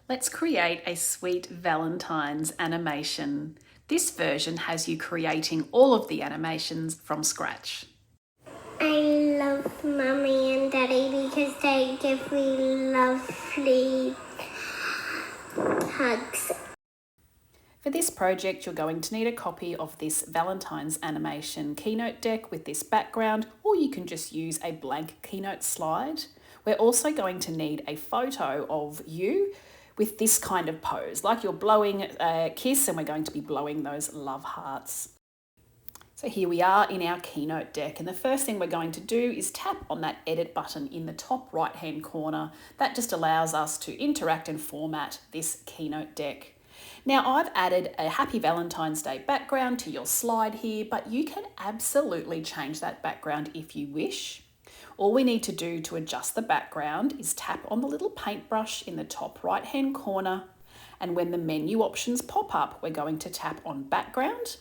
Let's create a sweet Valentine's animation. This version has you creating all of the animations from scratch. I love Mommy and Daddy because they give me lovely hugs. For this project, you're going to need a copy of this Valentine's animation Keynote deck with this background, or you can just use a blank Keynote slide. We're also going to need a photo of you with this kind of pose, like you're blowing a kiss, and we're going to be blowing those love hearts. So here we are in our Keynote deck, and the first thing we're going to do is tap on that edit button in the top right hand corner. That just allows us to interact and format this Keynote deck. Now I've added a Happy Valentine's Day background to your slide here, but you can absolutely change that background if you wish. All we need to do to adjust the background is tap on the little paintbrush in the top right hand corner, and when the menu options pop up, we're going to tap on background.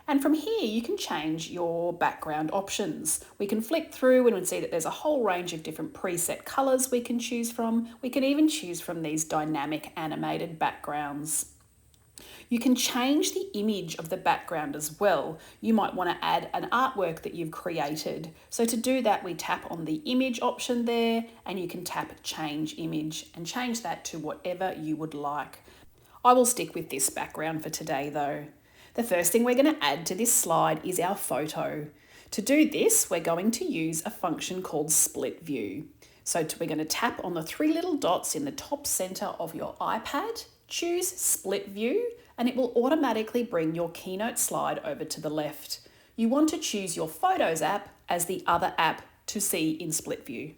And from here, you can change your background options. We can flick through and we'll see that there's a whole range of different preset colours we can choose from. We can even choose from these dynamic animated backgrounds. You can change the image of the background as well. You might want to add an artwork that you've created. So to do that, we tap on the image option there, and you can tap change image and change that to whatever you would like. I will stick with this background for today though. The first thing we're going to add to this slide is our photo. To do this, we're going to use a function called split view. So we're going to tap on the three little dots in the top center of your iPad, choose split view, and it will automatically bring your Keynote slide over to the left. You want to choose your Photos app as the other app to see in split view.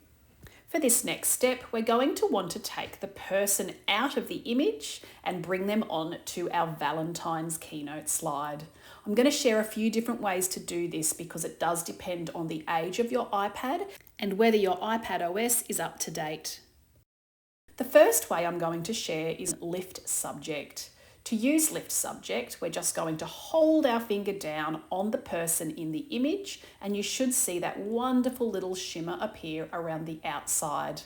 For this next step, we're going to want to take the person out of the image and bring them on to our Valentine's Keynote slide. I'm going to share a few different ways to do this because it does depend on the age of your iPad and whether your iPad OS is up to date. The first way I'm going to share is lift subject. To use lift subject, we're just going to hold our finger down on the person in the image, and you should see that wonderful little shimmer appear around the outside.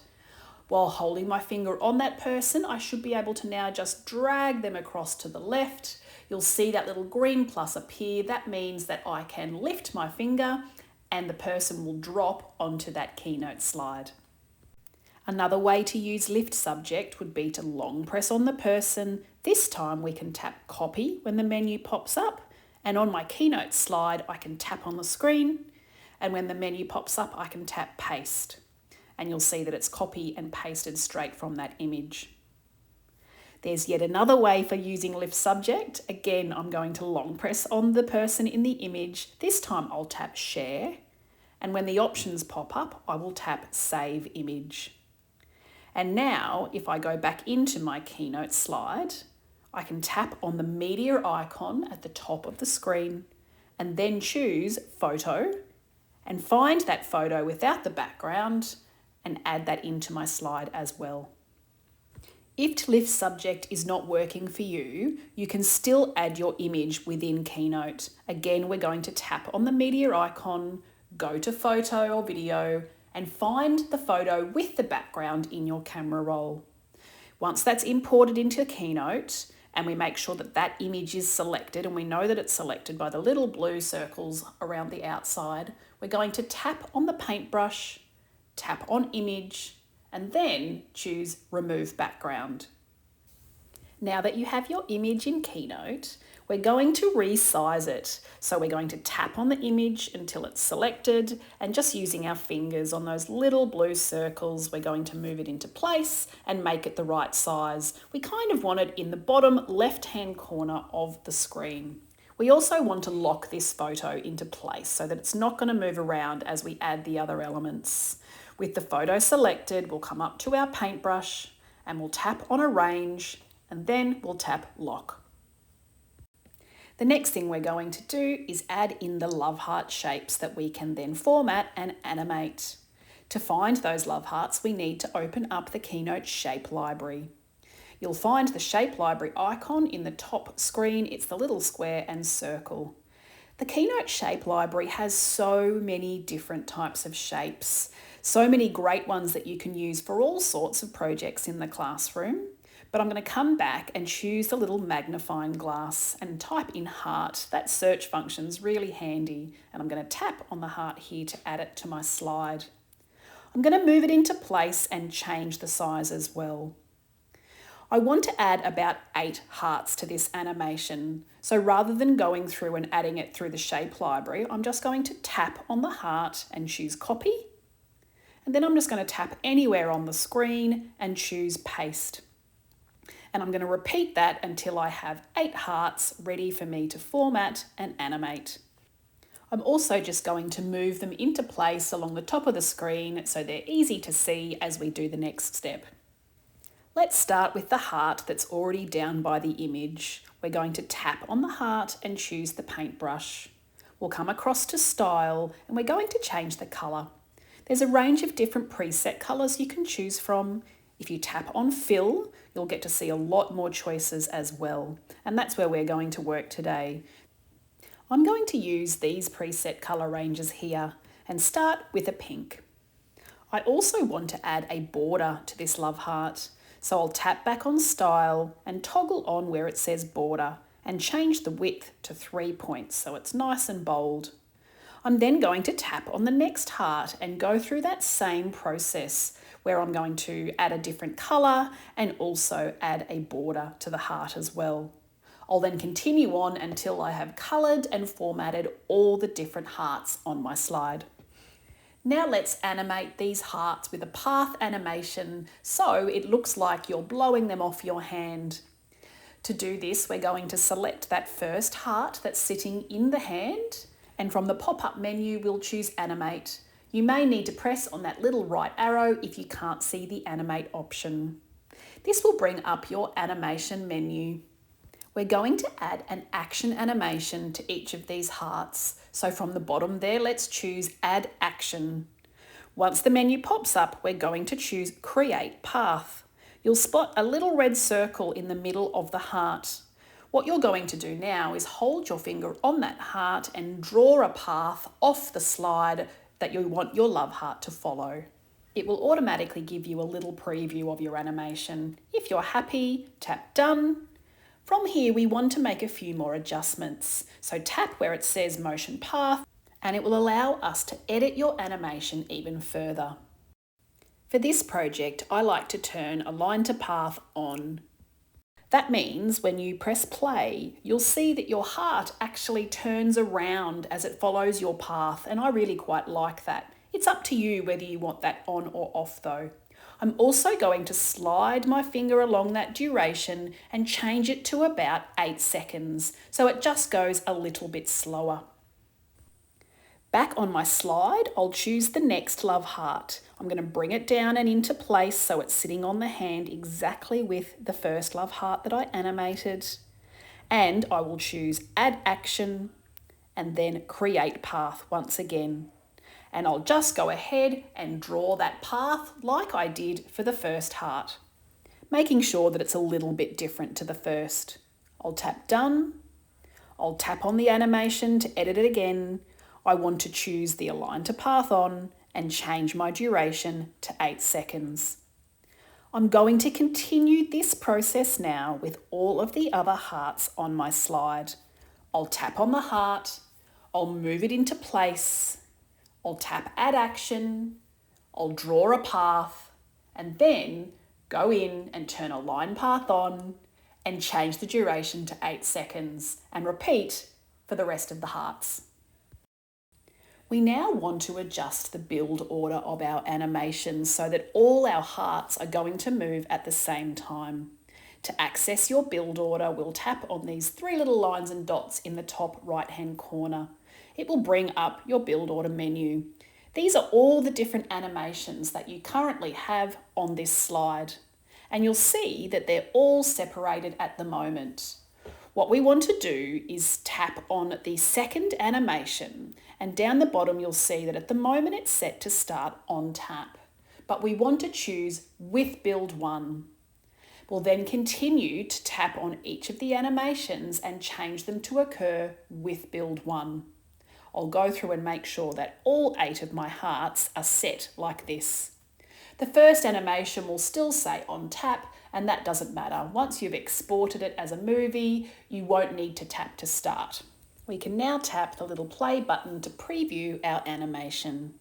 While holding my finger on that person, I should be able to now just drag them across to the left. You'll see that little green plus appear. That means that I can lift my finger and the person will drop onto that Keynote slide. Another way to use lift subject would be to long press on the person. This time we can tap copy when the menu pops up, and on my Keynote slide I can tap on the screen, and when the menu pops up I can tap paste, and you'll see that it's copy and pasted straight from that image. There's yet another way for using lift subject. Again, I'm going to long press on the person in the image. This time I'll tap share, and when the options pop up I will tap save image. And now, if I go back into my Keynote slide, I can tap on the media icon at the top of the screen and then choose Photo and find that photo without the background and add that into my slide as well. If lift subject is not working for you, you can still add your image within Keynote. Again, we're going to tap on the media icon, go to Photo or Video, and find the photo with the background in your camera roll. Once that's imported into Keynote, and we make sure that that image is selected, and we know that it's selected by the little blue circles around the outside, we're going to tap on the paintbrush, tap on image, and then choose remove background. Now that you have your image in Keynote, we're going to resize it. So we're going to tap on the image until it's selected, and just using our fingers on those little blue circles, we're going to move it into place and make it the right size. We kind of want it in the bottom left-hand corner of the screen. We also want to lock this photo into place so that it's not going to move around as we add the other elements. With the photo selected, we'll come up to our paintbrush and we'll tap on arrange, and then we'll tap lock. The next thing we're going to do is add in the love heart shapes that we can then format and animate. To find those love hearts, we need to open up the Keynote Shape Library. You'll find the Shape Library icon in the top screen. It's the little square and circle. The Keynote Shape Library has so many different types of shapes, so many great ones that you can use for all sorts of projects in the classroom. But I'm going to come back and choose the little magnifying glass and type in heart. That search function's really handy, and I'm going to tap on the heart here to add it to my slide. I'm going to move it into place and change the size as well. I want to add about 8 hearts to this animation. So rather than going through and adding it through the shape library, I'm just going to tap on the heart and choose copy. And then I'm just going to tap anywhere on the screen and choose paste. And I'm going to repeat that until I have 8 hearts ready for me to format and animate. I'm also just going to move them into place along the top of the screen so they're easy to see as we do the next step. Let's start with the heart that's already down by the image. We're going to tap on the heart and choose the paintbrush. We'll come across to style and we're going to change the colour. There's a range of different preset colours you can choose from. If you tap on fill, you'll get to see a lot more choices as well. And that's where we're going to work today. I'm going to use these preset colour ranges here and start with a pink. I also want to add a border to this love heart. So I'll tap back on style and toggle on where it says border and change the width to 3 points so it's nice and bold. I'm then going to tap on the next heart and go through that same process where I'm going to add a different colour and also add a border to the heart as well. I'll then continue on until I have coloured and formatted all the different hearts on my slide. Now let's animate these hearts with a path animation so it looks like you're blowing them off your hand. To do this, we're going to select that first heart that's sitting in the hand, and from the pop-up menu, we'll choose Animate. You may need to press on that little right arrow if you can't see the Animate option. This will bring up your animation menu. We're going to add an action animation to each of these hearts. So from the bottom there, let's choose Add Action. Once the menu pops up, we're going to choose Create Path. You'll spot a little red circle in the middle of the heart. What you're going to do now is hold your finger on that heart and draw a path off the slide that you want your love heart to follow. It will automatically give you a little preview of your animation. If you're happy, tap Done. From here, we want to make a few more adjustments. So tap where it says Motion Path, and it will allow us to edit your animation even further. For this project, I like to turn Align to Path on. That means when you press play, you'll see that your heart actually turns around as it follows your path, and I really quite like that. It's up to you whether you want that on or off though. I'm also going to slide my finger along that duration and change it to about 8 seconds, so it just goes a little bit slower. Back on my slide, I'll choose the next love heart. I'm going to bring it down and into place so it's sitting on the hand exactly with the first love heart that I animated. And I will choose Add Action and then Create Path once again. And I'll just go ahead and draw that path like I did for the first heart, making sure that it's a little bit different to the first. I'll tap Done. I'll tap on the animation to edit it again. I want to choose the Align to Path on and change my duration to 8 seconds. I'm going to continue this process now with all of the other hearts on my slide. I'll tap on the heart. I'll move it into place. I'll tap Add Action, I'll draw a path, and then go in and turn Align Path on and change the duration to 8 seconds and repeat for the rest of the hearts. We now want to adjust the build order of our animation so that all our hearts are going to move at the same time. To access your build order, we'll tap on these 3 little lines and dots in the top right-hand corner. It will bring up your build order menu. These are all the different animations that you currently have on this slide, and you'll see that they're all separated at the moment. What we want to do is tap on the second animation, and down the bottom you'll see that at the moment it's set to start on tap, but we want to choose with build 1. We'll then continue to tap on each of the animations and change them to occur with build 1. I'll go through and make sure that all 8 of my hearts are set like this. The first animation will still say on tap, and that doesn't matter. Once you've exported it as a movie, you won't need to tap to start. We can now tap the little play button to preview our animation.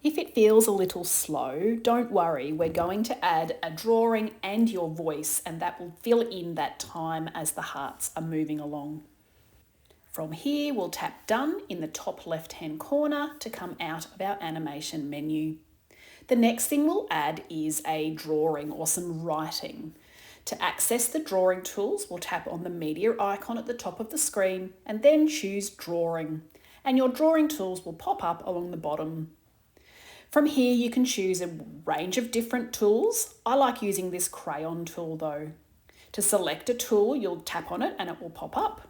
If it feels a little slow, don't worry, we're going to add a drawing and your voice, and that will fill in that time as the hearts are moving along. From here, we'll tap Done in the top left-hand corner to come out of our animation menu. The next thing we'll add is a drawing or some writing. To access the drawing tools, we'll tap on the media icon at the top of the screen and then choose Drawing, and your drawing tools will pop up along the bottom. From here, you can choose a range of different tools. I like using this crayon tool though. To select a tool, you'll tap on it and it will pop up.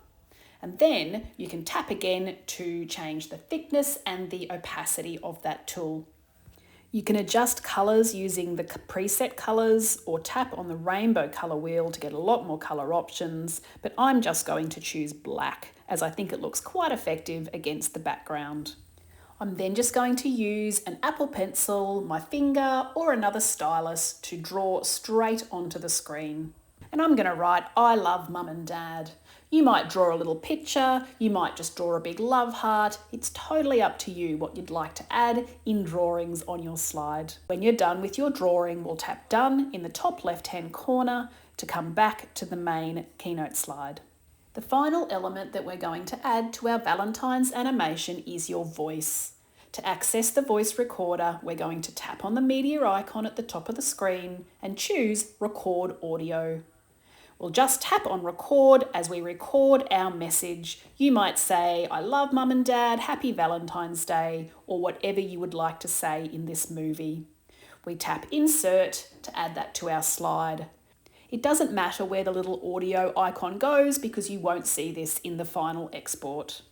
And then you can tap again to change the thickness and the opacity of that tool. You can adjust colours using the preset colours or tap on the rainbow colour wheel to get a lot more colour options, but I'm just going to choose black as I think it looks quite effective against the background. I'm then just going to use an Apple Pencil, my finger or another stylus to draw straight onto the screen. And I'm going to write, I love Mum and Dad. You might draw a little picture, you might just draw a big love heart. It's totally up to you what you'd like to add in drawings on your slide. When you're done with your drawing, we'll tap Done in the top left-hand corner to come back to the main Keynote slide. The final element that we're going to add to our Valentine's animation is your voice. To access the voice recorder, we're going to tap on the media icon at the top of the screen and choose Record Audio. We'll just tap on record as we record our message. You might say, I love Mum and Dad, happy Valentine's Day, or whatever you would like to say in this movie. We tap insert to add that to our slide. It doesn't matter where the little audio icon goes because you won't see this in the final export.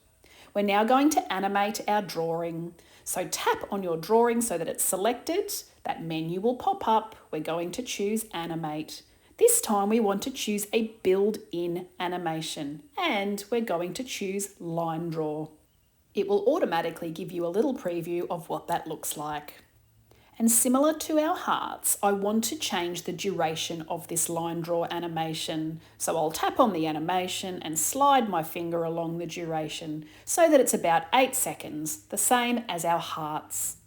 We're now going to animate our drawing. So tap on your drawing so that it's selected. That menu will pop up. We're going to choose Animate. This time we want to choose a build-in animation and we're going to choose Line Draw. It will automatically give you a little preview of what that looks like. And similar to our hearts, I want to change the duration of this line draw animation. So I'll tap on the animation and slide my finger along the duration so that it's about 8 seconds, the same as our hearts.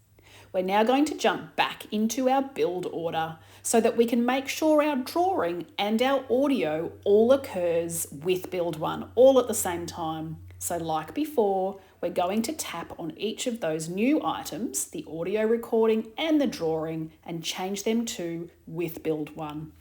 We're now going to jump back into our build order so that we can make sure our drawing and our audio all occurs with build 1, all at the same time. So like before, we're going to tap on each of those new items, the audio recording and the drawing, and change them to with build 1.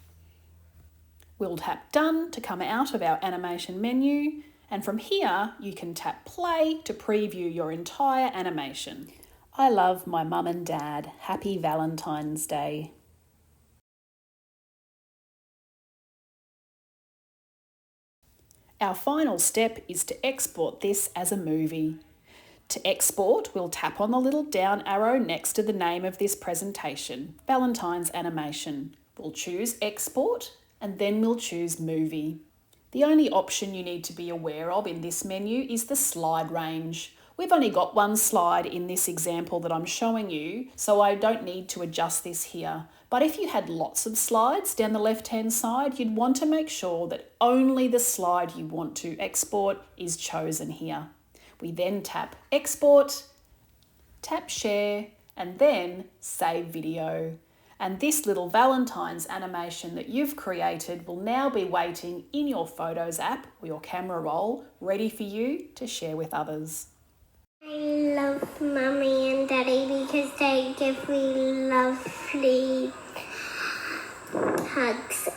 We'll tap Done to come out of our animation menu, and from here you can tap Play to preview your entire animation. I love my mum and dad. Happy Valentine's Day. Our final step is to export this as a movie. To export, we'll tap on the little down arrow next to the name of this presentation, Valentine's Animation. We'll choose Export and then we'll choose Movie. The only option you need to be aware of in this menu is the slide range. We've only got one slide in this example that I'm showing you, so I don't need to adjust this here. But if you had lots of slides down the left-hand side, you'd want to make sure that only the slide you want to export is chosen here. We then tap Export, tap Share, and then Save Video. And this little Valentine's animation that you've created will now be waiting in your Photos app or your camera roll, ready for you to share with others. I love Mommy and Daddy because they give me lovely hugs.